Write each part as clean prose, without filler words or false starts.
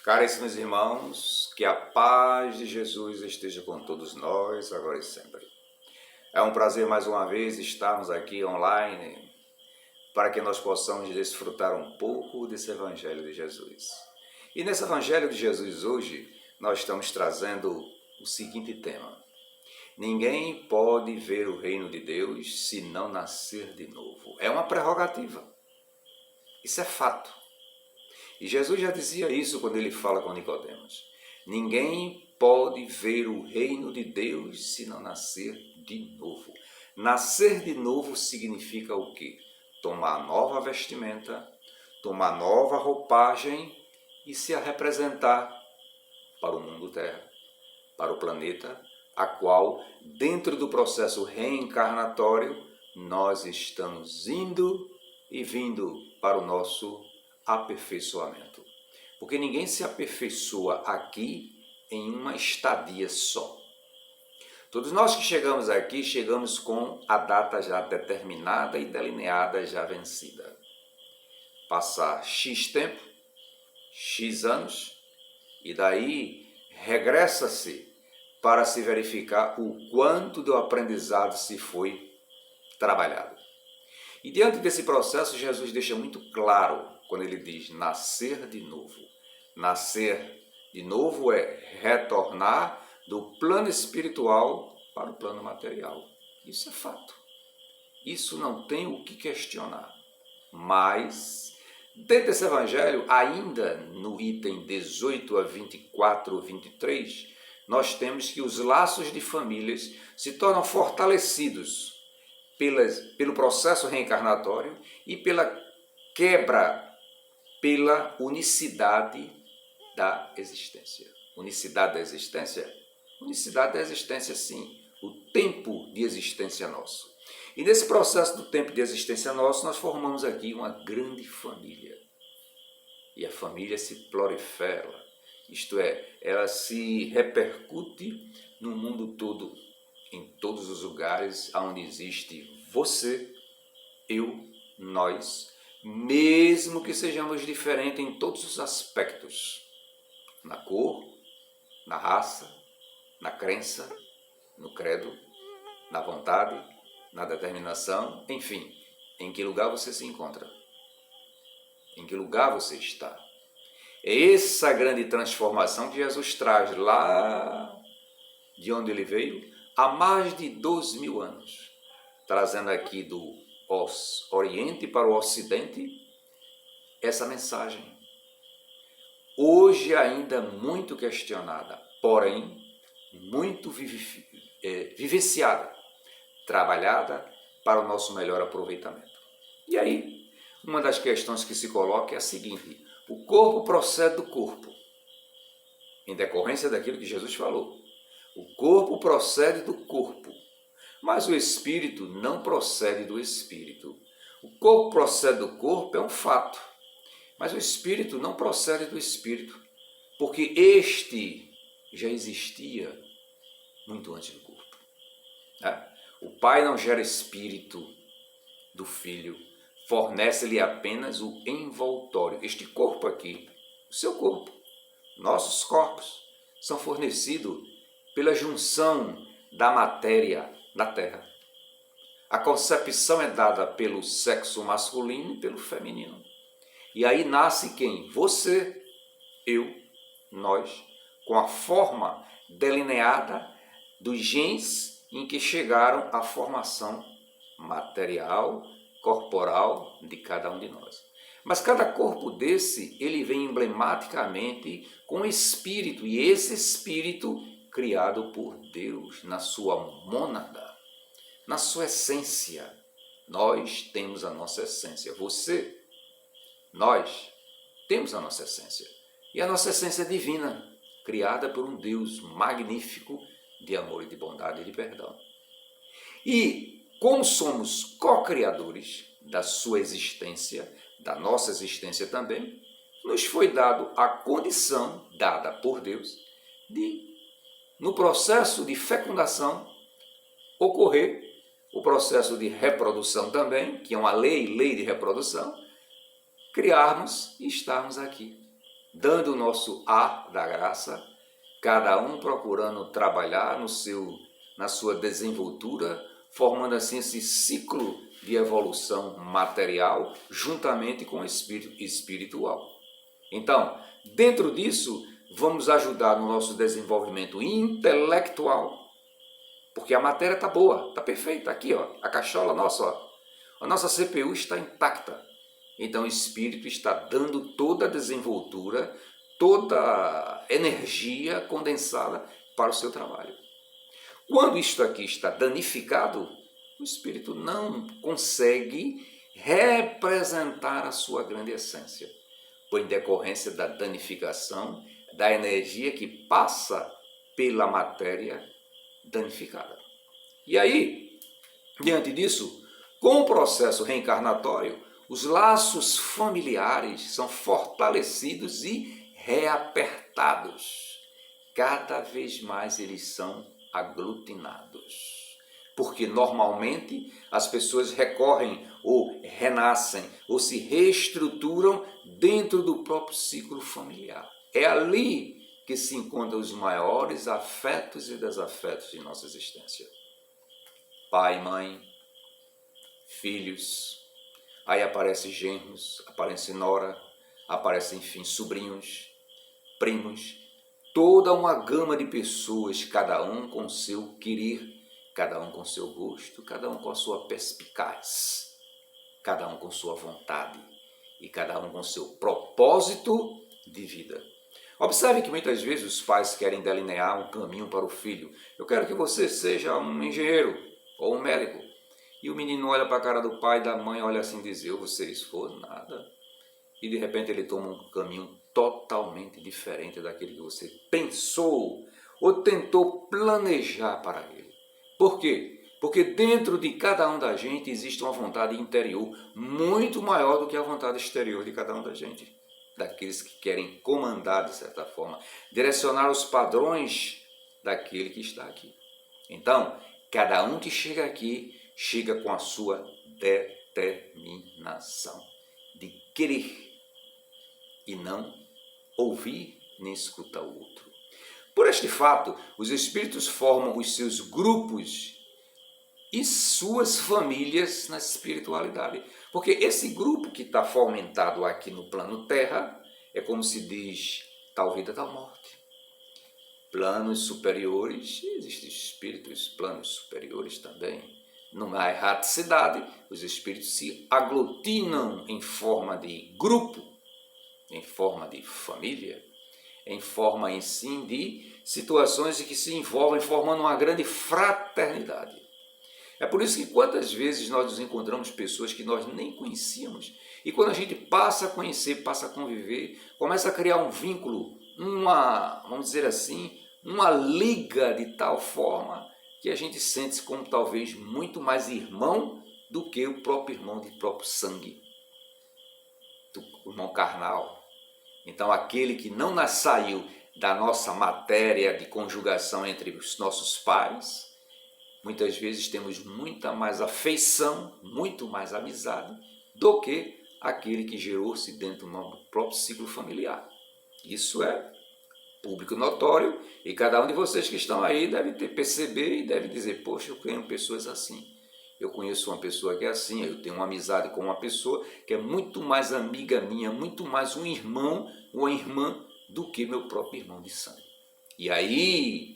Caríssimos irmãos, que a paz de Jesus esteja com todos nós, agora e sempre. É um prazer mais uma vez estarmos aqui online para que nós possamos desfrutar um pouco desse Evangelho de Jesus. E nesse Evangelho de Jesus hoje, nós estamos trazendo o seguinte tema: ninguém pode ver o reino de Deus se não nascer de novo. É uma prerrogativa. Isso é fato. E Jesus já dizia isso quando ele fala com Nicodemos. Ninguém pode ver o reino de Deus se não nascer de novo. Nascer de novo significa o quê? Tomar nova vestimenta, tomar nova roupagem e se representar para o mundo terra, para o planeta, a qual, dentro do processo reencarnatório, nós estamos indo e vindo para o nosso aperfeiçoamento. Porque ninguém se aperfeiçoa aqui em uma estadia só. Todos nós que chegamos aqui, chegamos com a data já determinada e delineada, já vencida. Passar X tempo, X anos, e daí regressa-se para se verificar o quanto do aprendizado se foi trabalhado. E diante desse processo, Jesus deixa muito claro quando ele diz nascer de novo. Nascer de novo é retornar do plano espiritual para o plano material. Isso é fato. Isso não tem o que questionar. Mas, dentro desse evangelho, ainda no item 18 a 24, 23, nós temos que os laços de famílias se tornam fortalecidos pelo processo reencarnatório e pela quebra, pela unicidade da existência. Unicidade da existência? Unicidade da existência, sim. O tempo de existência nosso. E nesse processo do tempo de existência nosso, nós formamos aqui uma grande família. E a família se prolifera, isto é, ela se repercute no mundo todo, em todos os lugares onde existe você, eu, nós, mesmo que sejamos diferentes em todos os aspectos, na cor, na raça, na crença, no credo, na vontade, na determinação, enfim, em que lugar você se encontra, em que lugar você está. É essa grande transformação que Jesus traz lá de onde ele veio, há mais de 2.000 anos, trazendo aqui do Oriente para o Ocidente essa mensagem. Hoje ainda muito questionada, porém muito vivenciada, trabalhada para o nosso melhor aproveitamento. E aí, uma das questões que se coloca é a seguinte: o corpo procede do corpo, em decorrência daquilo que Jesus falou. O corpo procede do corpo, mas o espírito não procede do espírito. O corpo procede do corpo é um fato, mas o espírito não procede do espírito, porque este já existia muito antes do corpo. O Pai não gera espírito do Filho, fornece-lhe apenas o envoltório. Este corpo aqui, o seu corpo, nossos corpos, são fornecidos pela junção da matéria da terra. A concepção é dada pelo sexo masculino e pelo feminino. E aí nasce quem? Você, eu, nós, com a forma delineada dos genes em que chegaram à formação material, corporal de cada um de nós. Mas cada corpo desse, ele vem emblematicamente com espírito, e esse espírito criado por Deus na sua mônada, na sua essência. Nós temos a nossa essência. Você, nós temos a nossa essência. E a nossa essência é divina, criada por um Deus magnífico de amor e de bondade e de perdão. E como somos co-criadores da sua existência, da nossa existência também, nos foi dado a condição dada por Deus de, no processo de fecundação, ocorrer o processo de reprodução também, que é uma lei de reprodução, criarmos e estarmos aqui. dando o nosso A da graça, cada um procurando trabalhar na sua desenvoltura, formando assim esse ciclo de evolução material, juntamente com o espírito espiritual. Então, dentro disso, vamos ajudar no nosso desenvolvimento intelectual, porque a matéria está boa, está perfeita. Aqui, ó, a cachola nossa, ó, a nossa CPU está intacta. Então, o espírito está dando toda a desenvoltura, toda a energia condensada para o seu trabalho. Quando isto aqui está danificado, o espírito não consegue representar a sua grande essência, por decorrência da danificação da energia que passa pela matéria danificada. E aí, diante disso, com o processo reencarnatório, os laços familiares são fortalecidos e reapertados. Cada vez mais eles são aglutinados. Porque normalmente as pessoas recorrem ou renascem ou se reestruturam dentro do próprio ciclo familiar. É ali que se encontram os maiores afetos e desafetos de nossa existência. Pai, mãe, filhos, aí aparecem genros, aparece nora, aparecem, enfim, sobrinhos, primos, toda uma gama de pessoas, cada um com o seu querer, cada um com o seu gosto, cada um com a sua perspicaz, cada um com sua vontade e cada um com seu propósito de vida. Observe que muitas vezes os pais querem delinear um caminho para o filho. Eu quero que você seja um engenheiro ou um médico. E o menino olha para a cara do pai e da mãe, olha assim e diz, eu vou ser isso, for nada. E de repente ele toma um caminho totalmente diferente daquele que você pensou ou tentou planejar para ele. Por quê? Porque dentro de cada um da gente existe uma vontade interior muito maior do que a vontade exterior de cada um da gente. Daqueles que querem comandar, de certa forma, direcionar os padrões daquele que está aqui. Então, cada um que chega aqui, chega com a sua determinação de querer e não ouvir nem escutar o outro. Por este fato, os espíritos formam os seus grupos e suas famílias na espiritualidade. Porque esse grupo que está fomentado aqui no plano Terra é como se diz tal vida, tal morte. Planos superiores, existem espíritos, planos superiores também. Numa erraticidade, os espíritos se aglutinam em forma de grupo, em forma de família, em forma, em sim, de situações que se envolvem formando uma grande fraternidade. É por isso que quantas vezes nós nos encontramos pessoas que nós nem conhecíamos e quando a gente passa a conhecer, passa a conviver, começa a criar um vínculo, vamos dizer assim, uma liga de tal forma que a gente sente-se como talvez muito mais irmão do que o próprio irmão de próprio sangue, do irmão carnal. Então aquele que não saiu da nossa matéria de conjugação entre os nossos pais, muitas vezes temos muita mais afeição, muito mais amizade do que aquele que gerou-se dentro do próprio ciclo familiar. Isso é público notório e cada um de vocês que estão aí deve perceber e deve dizer, poxa, eu tenho pessoas assim. Eu conheço uma pessoa que é assim, eu tenho uma amizade com uma pessoa que é muito mais amiga minha, muito mais um irmão ou uma irmã do que meu próprio irmão de sangue. E aí,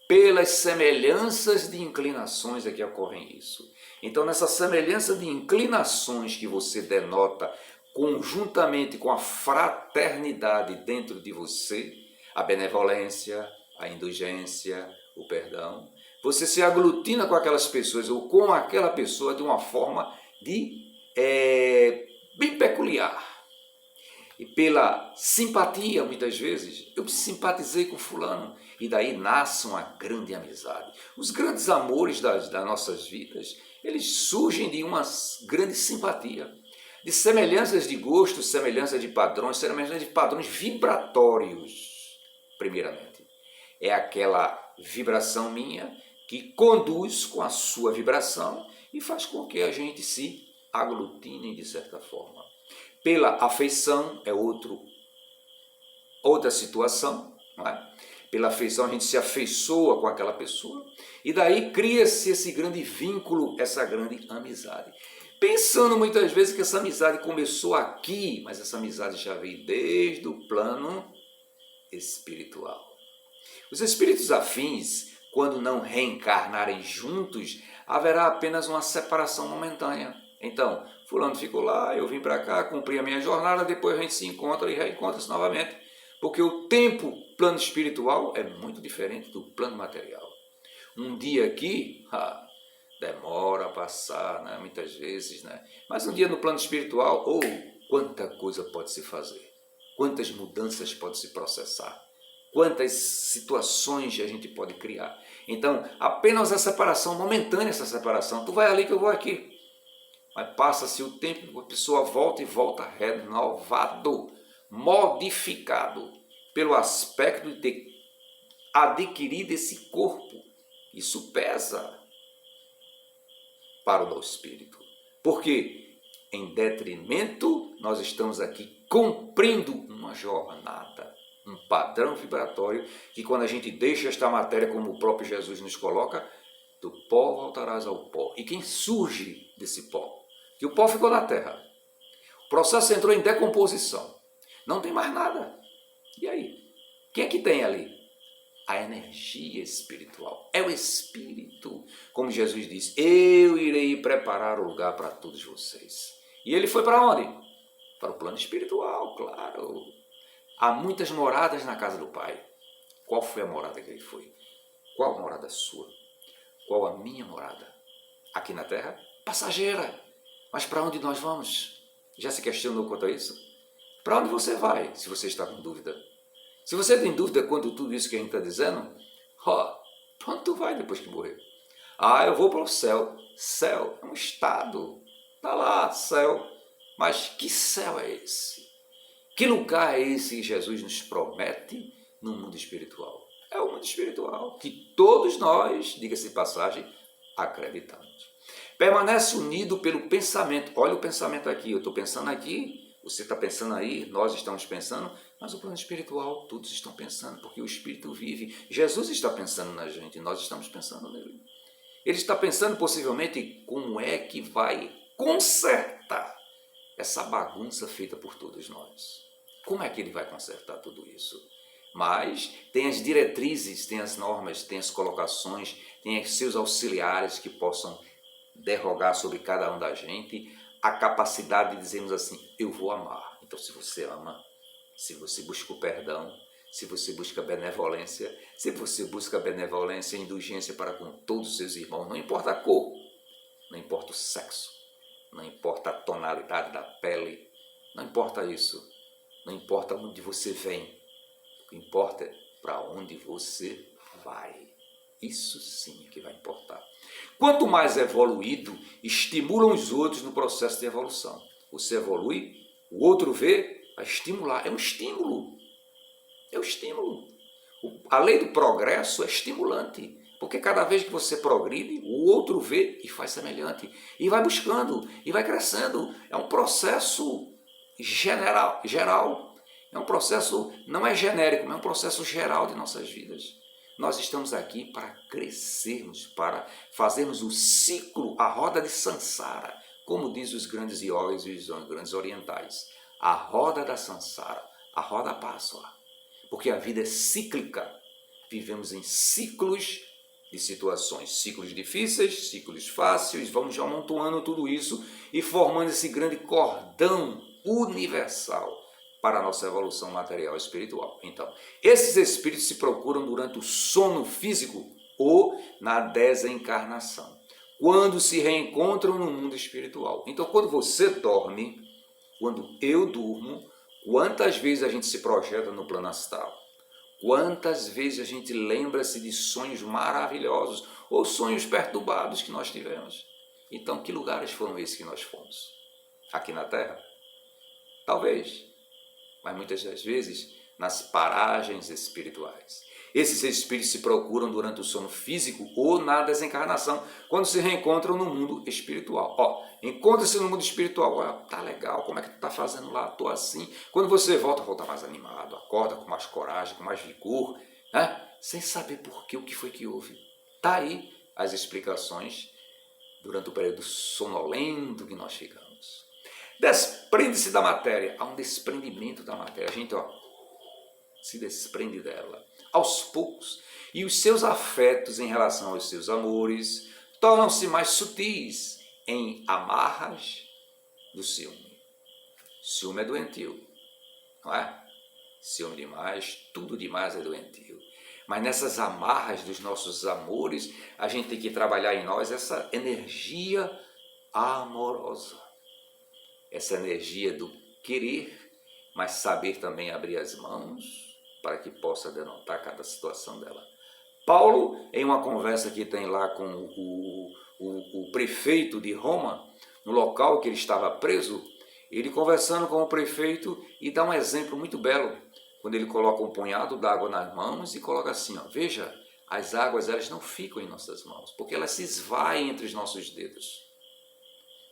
pelas semelhanças de inclinações é que ocorrem isso. Então, nessa semelhança de inclinações que você denota conjuntamente com a fraternidade dentro de você, a benevolência, a indulgência, o perdão, você se aglutina com aquelas pessoas ou com aquela pessoa de uma forma bem peculiar. E pela simpatia, muitas vezes, eu simpatizei com fulano, e daí nasce uma grande amizade. Os grandes amores das nossas vidas, eles surgem de uma grande simpatia, de semelhanças de gostos, semelhanças de padrões vibratórios, primeiramente. É aquela vibração minha que conduz com a sua vibração e faz com que a gente se aglutine de certa forma. Pela afeição é outro outra situação, não é? Pela afeição a gente se afeiçoa com aquela pessoa e daí cria-se esse grande vínculo, essa grande amizade. Pensando muitas vezes que essa amizade começou aqui, mas essa amizade já veio desde o plano espiritual. Os espíritos afins, quando não reencarnarem juntos, haverá apenas uma separação momentânea. Então, fulano ficou lá, eu vim para cá, cumpri a minha jornada, depois a gente se encontra e reencontra-se novamente. Porque o tempo, plano espiritual, é muito diferente do plano material. Um dia aqui, demora a passar, né? Muitas vezes, né? Mas um dia no plano espiritual, quanta coisa pode se fazer, quantas mudanças pode se processar, quantas situações a gente pode criar. Então, apenas a separação, momentânea essa separação, tu vai ali que eu vou aqui. Mas passa-se o tempo, a pessoa volta e volta renovado, modificado pelo aspecto de ter adquirido esse corpo. Isso pesa para o nosso espírito. Porque, em detrimento, nós estamos aqui cumprindo uma jornada, um padrão vibratório, que quando a gente deixa esta matéria, como o próprio Jesus nos coloca, do pó voltarás ao pó. E quem surge desse pó? Que o pó ficou na terra. O processo entrou em decomposição. Não tem mais nada. E aí? Quem é que tem ali? A energia espiritual. É o Espírito. Como Jesus disse, eu irei preparar o lugar para todos vocês. E ele foi para onde? Para o plano espiritual, claro. Há muitas moradas na casa do Pai. Qual foi a morada que ele foi? Qual a morada sua? Qual a minha morada? Aqui na terra? Passageira. Mas para onde nós vamos? Já se questionou quanto a isso? Para onde você vai, se você está com dúvida? Se você tem dúvida quanto tudo isso que a gente está dizendo, para onde tu vai depois que morrer? Eu vou para o céu. Céu é um estado. Está lá, céu. Mas que céu é esse? Que lugar é esse que Jesus nos promete no mundo espiritual? É o mundo espiritual que todos nós, diga-se de passagem, acreditamos. Permanece unido pelo pensamento. Olha o pensamento aqui, eu estou pensando aqui, você está pensando aí, nós estamos pensando, mas o plano espiritual, todos estão pensando, porque o Espírito vive. Jesus está pensando na gente, nós estamos pensando nele. Ele está pensando possivelmente como é que vai consertar essa bagunça feita por todos nós. Como é que ele vai consertar tudo isso? Mas tem as diretrizes, tem as normas, tem as colocações, tem os seus auxiliares que possam derrogar sobre cada um da gente a capacidade de dizermos assim, eu vou amar. Então, se você ama, se você busca o perdão, se você busca benevolência, e indulgência para com todos os seus irmãos, não importa a cor, não importa o sexo, não importa a tonalidade da pele, não importa isso, não importa onde você vem, o que importa é para onde você vai. Isso sim é que vai importar. Quanto mais evoluído, estimulam os outros no processo de evolução. Você evolui, o outro vê, vai estimular. É um estímulo. É um estímulo. A lei do progresso é estimulante. Porque cada vez que você progride, o outro vê e faz semelhante. E vai buscando, e vai crescendo. É um processo geral. É um processo, não é genérico, mas é um processo geral de nossas vidas. Nós estamos aqui para crescermos, para fazermos o ciclo, a roda de Sansara, como diz os grandes iogues e os grandes orientais. A roda da Sansara, a roda passa, porque a vida é cíclica. Vivemos em ciclos de situações, ciclos difíceis, ciclos fáceis, vamos já amontoando tudo isso e formando esse grande cordão universal para a nossa evolução material e espiritual. Então, esses espíritos se procuram durante o sono físico ou na desencarnação, quando se reencontram no mundo espiritual. Então, quando você dorme, quando eu durmo, quantas vezes a gente se projeta no plano astral? Quantas vezes a gente lembra-se de sonhos maravilhosos ou sonhos perturbados que nós tivemos? Então, que lugares foram esses que nós fomos? Aqui na Terra? Talvez. Mas muitas das vezes nas paragens espirituais. Esses espíritos se procuram durante o sono físico ou na desencarnação, quando se reencontram no mundo espiritual. Encontra-se no mundo espiritual, tá legal, como é que tu tá fazendo lá? Tô assim. Quando você volta mais animado, acorda com mais coragem, com mais vigor, né? Sem saber por quê, o que foi que houve. Tá aí as explicações durante o período sonolento que nós ficamos. Desprende-se da matéria, há um desprendimento da matéria. A gente, se desprende dela aos poucos, e os seus afetos em relação aos seus amores tornam-se mais sutis em amarras do ciúme. Ciúme é doentio, não é? Ciúme demais, tudo demais é doentio. Mas nessas amarras dos nossos amores, a gente tem que trabalhar em nós essa energia amorosa, essa energia do querer, mas saber também abrir as mãos para que possa denotar cada situação dela. Paulo, em uma conversa que tem lá com o prefeito de Roma, no local que ele estava preso, ele conversando com o prefeito e dá um exemplo muito belo, quando ele coloca um punhado d'água nas mãos e coloca assim, veja, as águas elas não ficam em nossas mãos, porque elas se esvaem entre os nossos dedos,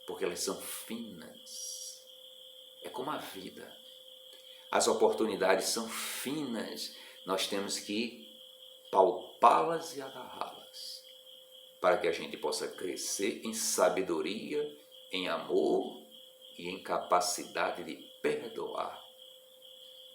porque elas são finas. É como a vida. As oportunidades são finas, nós temos que palpá-las e agarrá-las, para que a gente possa crescer em sabedoria, em amor e em capacidade de perdoar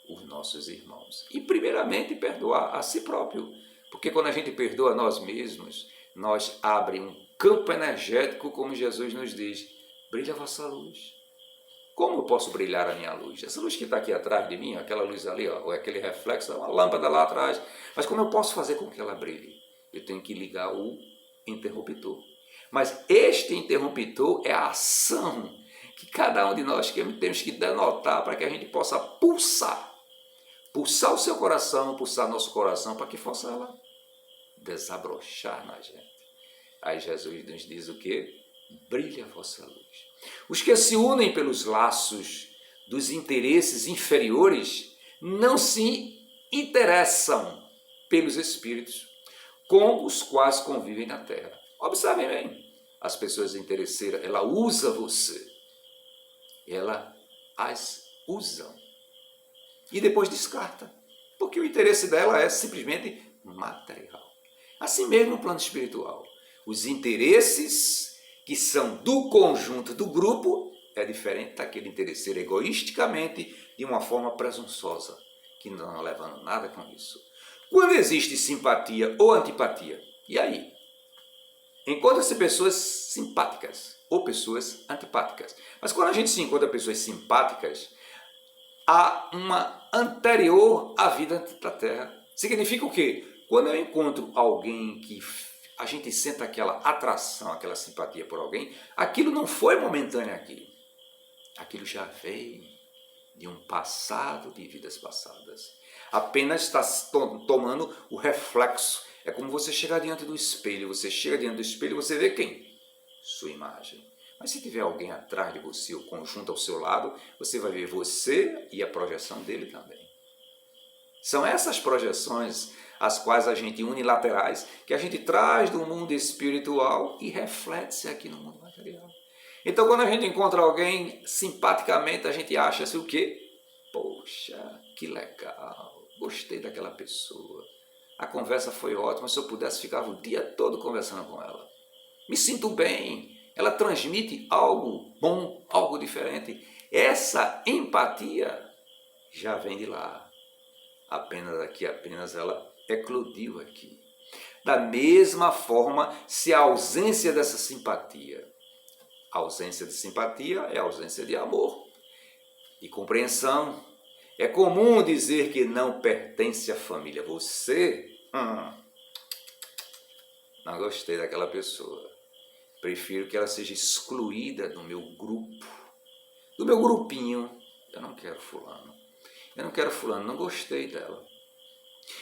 os nossos irmãos. E primeiramente perdoar a si próprio, porque quando a gente perdoa a nós mesmos, nós abrimos um campo energético, como Jesus nos diz, brilha a vossa luz. Como eu posso brilhar a minha luz? Essa luz que está aqui atrás de mim, aquela luz ali, ou aquele reflexo, é uma lâmpada lá atrás. Mas como eu posso fazer com que ela brilhe? Eu tenho que ligar o interruptor. Mas este interruptor é a ação que cada um de nós temos que denotar para que a gente possa pulsar. Pulsar o seu coração, pulsar nosso coração, para que possa ela desabrochar na gente. Aí Jesus nos diz o quê? Brilha a vossa luz. Os que se unem pelos laços dos interesses inferiores não se interessam pelos espíritos com os quais convivem na Terra. Observem bem, as pessoas interesseiras, ela usa você, ela as usam e depois descarta, porque o interesse dela é simplesmente material. Assim mesmo no plano espiritual, os interesses que são do conjunto do grupo, é diferente daquele interesseiro egoisticamente, de uma forma presunçosa, que não levando nada com isso. Quando existe simpatia ou antipatia, e aí? Encontra-se pessoas simpáticas ou pessoas antipáticas. Mas quando a gente se encontra pessoas simpáticas, há uma anterior à vida da Terra. Significa o quê? Quando eu encontro alguém que a gente sente aquela atração, aquela simpatia por alguém, aquilo não foi momentâneo aqui. Aquilo já veio de um passado de vidas passadas. Apenas está tomando o reflexo. É como você chegar diante do espelho. Você chega diante do espelho e você vê quem? Sua imagem. Mas se tiver alguém atrás de você, o conjunto ao seu lado, você vai ver você e a projeção dele também. São essas projeções as quais a gente unilaterais, que a gente traz do mundo espiritual e reflete-se aqui no mundo material. Então, quando a gente encontra alguém simpaticamente, a gente acha assim o quê? Poxa, que legal, gostei daquela pessoa. A conversa foi ótima, se eu pudesse ficava o dia todo conversando com ela. Me sinto bem, ela transmite algo bom, algo diferente. Essa empatia já vem de lá. Apenas ela eclodiu aqui. Da mesma forma, se a ausência dessa simpatia, a ausência de simpatia é a ausência de amor e compreensão. É comum dizer que não pertence à família. Você, não gostei daquela pessoa. Prefiro que ela seja excluída do meu grupo, do meu grupinho. Eu não quero fulano. Eu não quero fulano, não gostei dela.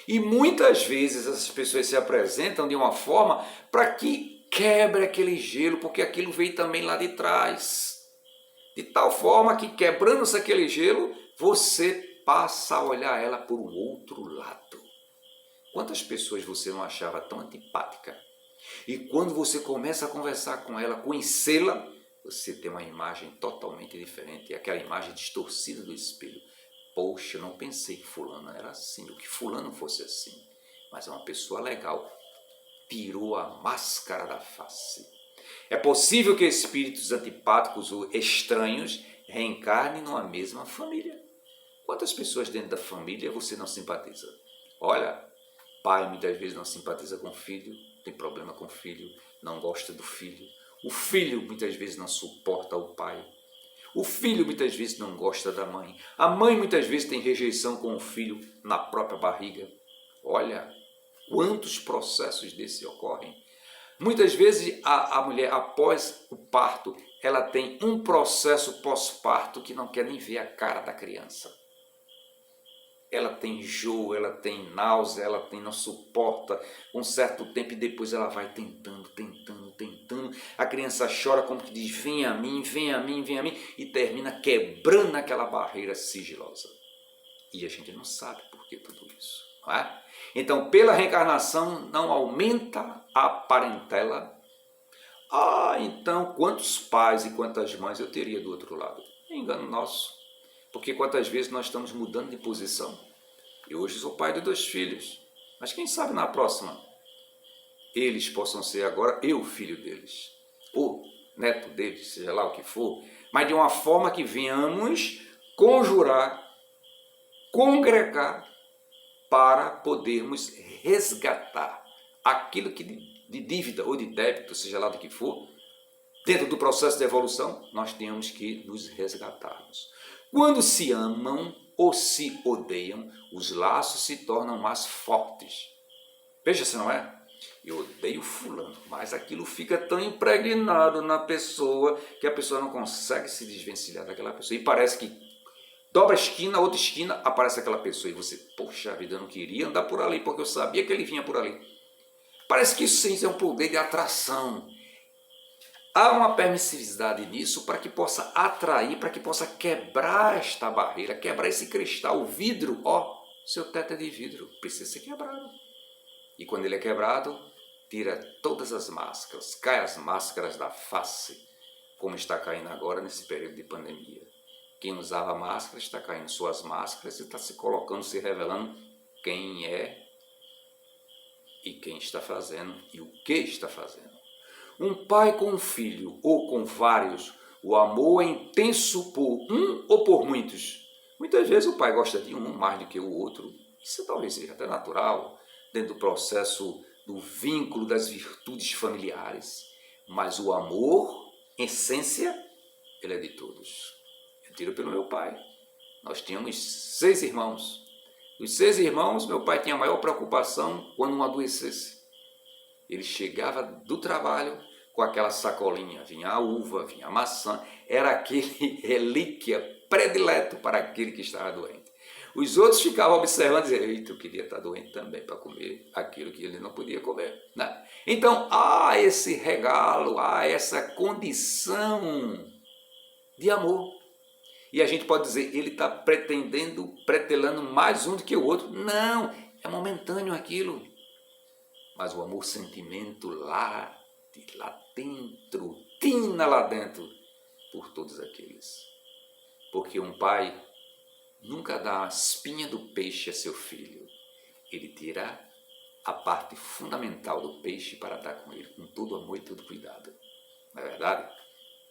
E muitas vezes essas pessoas se apresentam de uma forma para que quebre aquele gelo, porque aquilo veio também lá de trás. De tal forma que, quebrando-se aquele gelo, você passa a olhar ela por um outro lado. Quantas pessoas você não achava tão antipática? E quando você começa a conversar com ela, conhecê-la, você tem uma imagem totalmente diferente, aquela imagem distorcida do espelho. Poxa, eu não pensei que fulano era assim, ou que fulano fosse assim, mas é uma pessoa legal. Tirou a máscara da face. É possível que espíritos antipáticos ou estranhos reencarnem numa mesma família. Quantas pessoas dentro da família você não simpatiza? Olha, pai muitas vezes não simpatiza com o filho, tem problema com o filho, não gosta do filho. O filho muitas vezes não suporta o pai. O filho muitas vezes não gosta da mãe. A mãe muitas vezes tem rejeição com o filho na própria barriga. Olha, quantos processos desses ocorrem. Muitas vezes a mulher, após o parto, ela tem um processo pós-parto que não quer nem ver a cara da criança. Ela tem enjoo, ela tem náusea, ela não suporta um certo tempo e depois ela vai tentando. A criança chora como que diz, vem a mim, vem a mim, vem a mim, e termina quebrando aquela barreira sigilosa. E a gente não sabe por que tudo isso, não é? Então, pela reencarnação não aumenta a parentela. Então quantos pais e quantas mães eu teria do outro lado? É engano nosso. Porque quantas vezes nós estamos mudando de posição. Eu hoje sou pai de 2 filhos, mas quem sabe na próxima eles possam ser agora eu filho deles, ou neto deles, seja lá o que for, mas de uma forma que venhamos conjurar, congregar, para podermos resgatar aquilo que de dívida ou de débito, seja lá do que for, dentro do processo de evolução, nós temos que nos resgatarmos. Quando se amam ou se odeiam, os laços se tornam mais fortes. Veja se não é? Eu odeio fulano, mas aquilo fica tão impregnado na pessoa que a pessoa não consegue se desvencilhar daquela pessoa. E parece que dobra a esquina, outra esquina, aparece aquela pessoa. E você, poxa vida, eu não queria andar por ali, porque eu sabia que ele vinha por ali. Parece que isso sim é um poder de atração. Há uma permissividade nisso para que possa atrair, para que possa quebrar esta barreira, quebrar esse cristal, o vidro. Seu teto é de vidro, precisa ser quebrado. E quando ele é quebrado, tira todas as máscaras, cai as máscaras da face, como está caindo agora nesse período de pandemia. Quem usava máscara está caindo suas máscaras e está se colocando, se revelando quem é e quem está fazendo e o que está fazendo. Um pai com um filho ou com vários, o amor é intenso por um ou por muitos. Muitas vezes o pai gosta de um mais do que o outro. Isso talvez seja até natural, dentro do processo do vínculo das virtudes familiares. Mas o amor, em essência, ele é de todos. Eu tiro pelo meu pai. Nós tínhamos 6 irmãos. Dos 6 irmãos, meu pai tinha a maior preocupação quando um adoecesse. Ele chegava do trabalho com aquela sacolinha, vinha a uva, vinha a maçã, era aquele relíquia predileto para aquele que estava doente. Os outros ficavam observando e diziam, eita, eu queria estar doente também para comer aquilo que ele não podia comer. Né? Então, há esse regalo, há essa condição de amor. E a gente pode dizer, ele está pretelando mais um do que o outro. Não, é momentâneo aquilo. Mas o amor, sentimento lá dentro, tina lá dentro, por todos aqueles. Porque um pai nunca dá a espinha do peixe a seu filho. Ele tira a parte fundamental do peixe para dar com ele, com todo amor e todo cuidado. Não é verdade?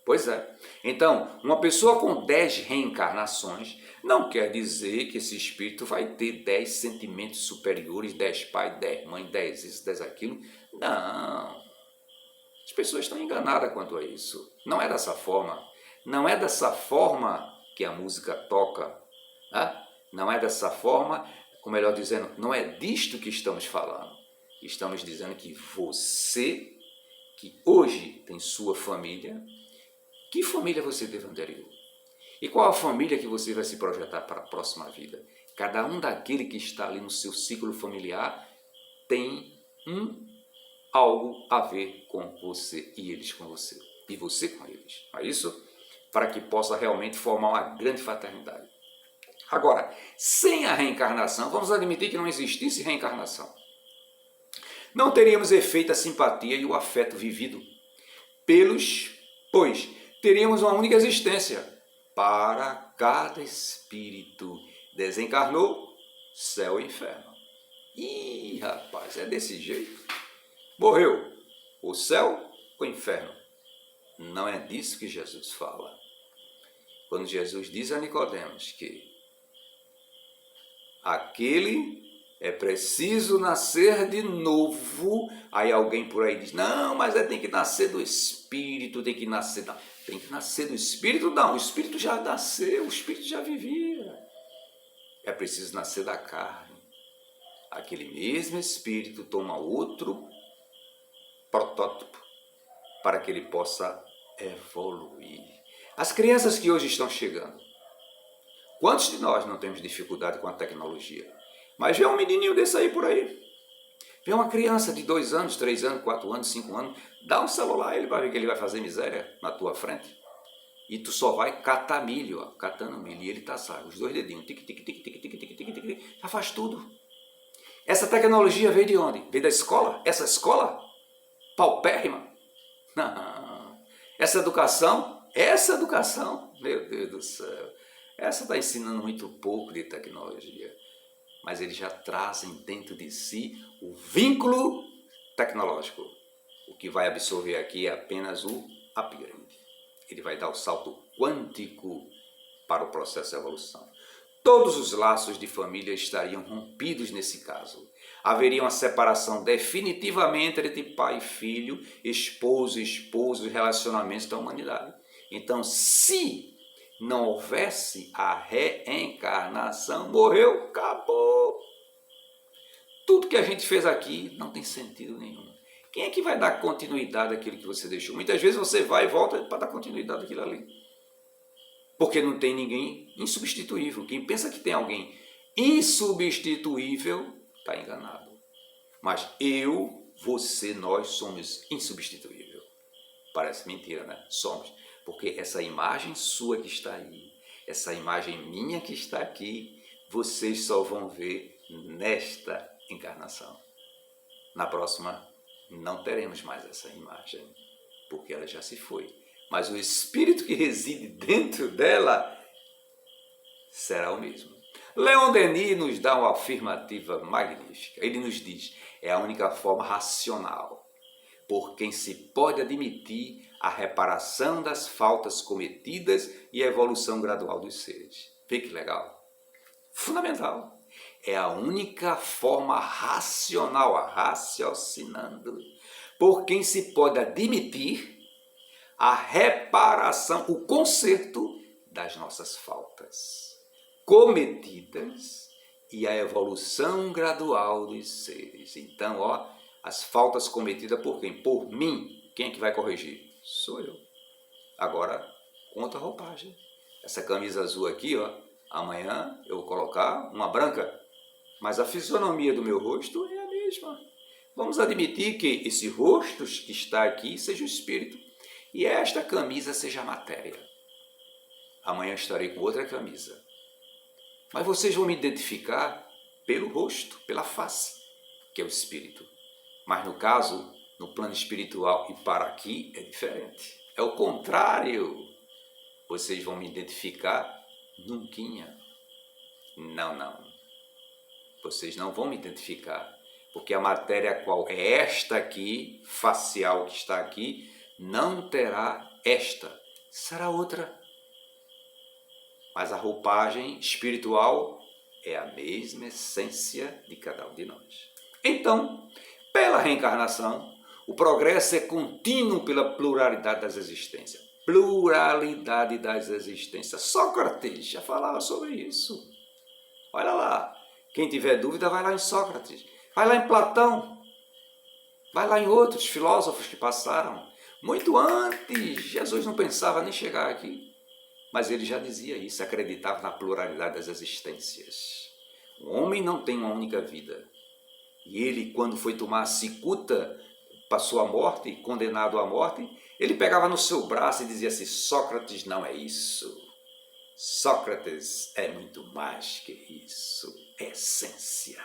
Pois é. Então, uma pessoa com 10 reencarnações não quer dizer que esse espírito vai ter 10 sentimentos superiores, 10 pai, 10 mãe, 10 isso, 10 aquilo. Não. As pessoas estão enganadas quanto a isso. Não é dessa forma. Não é dessa forma que a música toca. Né? Não é dessa forma, ou melhor dizendo, não é disto que estamos falando. Estamos dizendo que você, que hoje tem sua família, que família você teve anterior? E qual a família que você vai se projetar para a próxima vida? Cada um daquele que está ali no seu ciclo familiar tem algo a ver com você e eles com você. E você com eles. Não é isso? Para que possa realmente formar uma grande fraternidade. Agora, sem a reencarnação, vamos admitir que não existisse reencarnação. Não teríamos efeito a simpatia e o afeto vivido pois teríamos uma única existência. Para cada espírito desencarnou, céu e inferno. Ih, rapaz, é desse jeito. Morreu, o céu, o inferno. Não é disso que Jesus fala. Quando Jesus diz a Nicodemos que aquele é preciso nascer de novo, aí alguém por aí diz, não, mas tem que nascer do Espírito, tem que nascer do Espírito, não, o Espírito já nasceu, o Espírito já vivia. É preciso nascer da carne. Aquele mesmo Espírito toma outro protótipo para que ele possa evoluir. As crianças que hoje estão chegando, quantos de nós não temos dificuldade com a tecnologia? Mas vê um menininho desse aí por aí. Vê uma criança de 2 anos, 3 anos, 4 anos, 5 anos, dá um celular a ele para ver que ele vai fazer miséria na tua frente. E tu só vai catar milho, ó, catando milho, e ele tá sabe, os 2 dedinhos, tic, tic, tic, tic, tic, tic, tic, tic, já faz tudo. Essa tecnologia veio de onde? Veio da escola? Essa escola paupérrima? Não. Essa educação, meu Deus do céu, essa está ensinando muito pouco de tecnologia. Mas eles já trazem dentro de si o vínculo tecnológico. O que vai absorver aqui é apenas o upgrade. Ele vai dar o salto quântico para o processo de evolução. Todos os laços de família estariam rompidos nesse caso. Haveria uma separação definitivamente entre pai e filho, esposo e esposa, os relacionamentos da humanidade. Então, se não houvesse a reencarnação, morreu, acabou. Tudo que a gente fez aqui não tem sentido nenhum. Quem é que vai dar continuidade àquilo que você deixou? Muitas vezes você vai e volta para dar continuidade àquilo ali. Porque não tem ninguém insubstituível. Quem pensa que tem alguém insubstituível, está enganado. Mas eu, você, nós somos insubstituível. Parece mentira, né? Somos. Porque essa imagem sua que está aí, essa imagem minha que está aqui, vocês só vão ver nesta encarnação. Na próxima, não teremos mais essa imagem, porque ela já se foi. Mas o espírito que reside dentro dela será o mesmo. Leon Denis nos dá uma afirmativa magnífica. Ele nos diz, é a única forma racional por quem se pode admitir a reparação das faltas cometidas e a evolução gradual dos seres. Vê que legal? Fundamental. É a única forma racional, raciocinando, por quem se pode admitir a reparação, o conserto das nossas faltas cometidas e a evolução gradual dos seres. Então, as faltas cometidas por quem? Por mim. Quem é que vai corrigir? Sou eu. Agora, com outra roupagem. Essa camisa azul aqui, amanhã eu vou colocar uma branca, mas a fisionomia do meu rosto é a mesma. Vamos admitir que esse rosto que está aqui seja o espírito e esta camisa seja a matéria. Amanhã estarei com outra camisa. Mas vocês vão me identificar pelo rosto, pela face, que é o espírito. Mas no caso, no plano espiritual e para aqui, é diferente. É o contrário. Vocês vão me identificar nunquinha. Não. Vocês não vão me identificar. Porque a matéria qual é esta aqui, facial que está aqui, não terá esta. Será outra. Mas a roupagem espiritual é a mesma essência de cada um de nós. Então, pela reencarnação, o progresso é contínuo pela pluralidade das existências. Pluralidade das existências. Sócrates já falava sobre isso. Olha lá. Quem tiver dúvida, vai lá em Sócrates. Vai lá em Platão. Vai lá em outros filósofos que passaram. Muito antes, Jesus não pensava nem chegar aqui. Mas ele já dizia isso, acreditava na pluralidade das existências. O homem não tem uma única vida. E ele, quando foi tomar a cicuta, passou a morte, condenado à morte, ele pegava no seu braço e dizia assim, Sócrates, não é isso. Sócrates é muito mais que isso, é essência.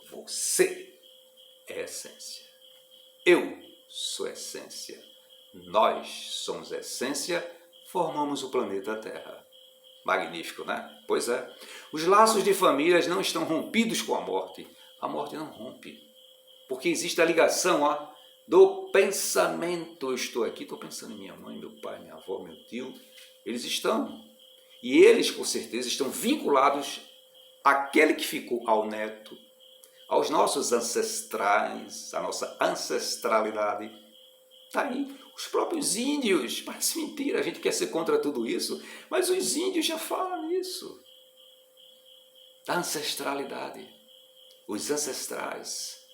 Você é essência. Eu sou essência. Nós somos essência, formamos o planeta Terra. Magnífico, né? Pois é. Os laços de famílias não estão rompidos com a morte. A morte não rompe. Porque existe a ligação do pensamento. Eu estou aqui, estou pensando em minha mãe, meu pai, minha avó, meu tio. Eles estão. E eles, com certeza, estão vinculados àquele que ficou, ao neto, aos nossos ancestrais, à nossa ancestralidade. Está aí. Os próprios índios, parece mentira, a gente quer ser contra tudo isso, mas os índios já falam isso. Da ancestralidade. Os ancestrais.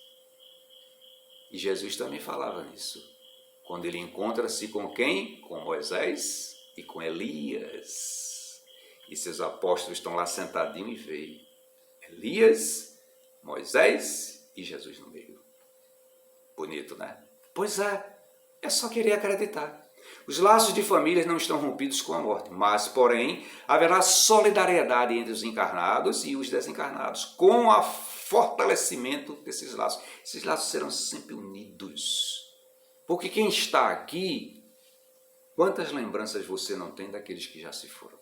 E Jesus também falava nisso. Quando ele encontra-se com quem? Com Moisés e com Elias. E seus apóstolos estão lá sentadinhos e veem Elias, Moisés e Jesus no meio. Bonito, né? Pois é só querer acreditar. Os laços de família não estão rompidos com a morte, mas, porém, haverá solidariedade entre os encarnados e os desencarnados, com o fortalecimento desses laços. Esses laços serão sempre unidos. Porque quem está aqui, quantas lembranças você não tem daqueles que já se foram?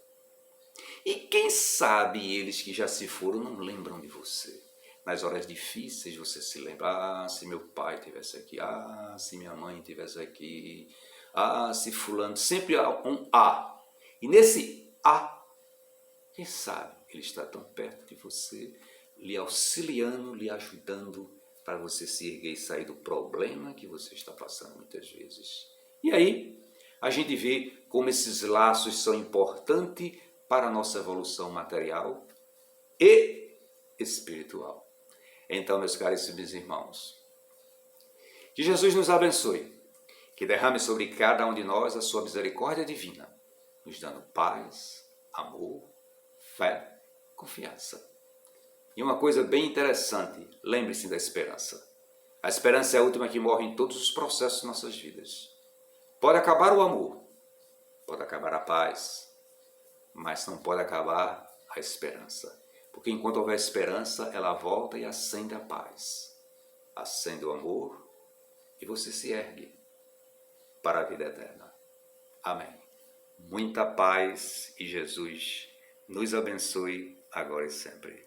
E quem sabe eles que já se foram não lembram de você? Nas horas difíceis você se lembra, se meu pai estivesse aqui, se minha mãe estivesse aqui, se fulano, sempre há um E nesse quem sabe ele está tão perto de você, lhe auxiliando, lhe ajudando para você se erguer e sair do problema que você está passando muitas vezes. E aí a gente vê como esses laços são importantes para a nossa evolução material e espiritual. Então, meus caríssimos irmãos, que Jesus nos abençoe, que derrame sobre cada um de nós a sua misericórdia divina, nos dando paz, amor, fé, confiança. E uma coisa bem interessante, lembre-se da esperança. A esperança é a última que morre em todos os processos de nossas vidas. Pode acabar o amor, pode acabar a paz, mas não pode acabar a esperança. Porque enquanto houver esperança, ela volta e acende a paz. Acende o amor e você se ergue para a vida eterna. Amém. Muita paz e Jesus nos abençoe agora e sempre.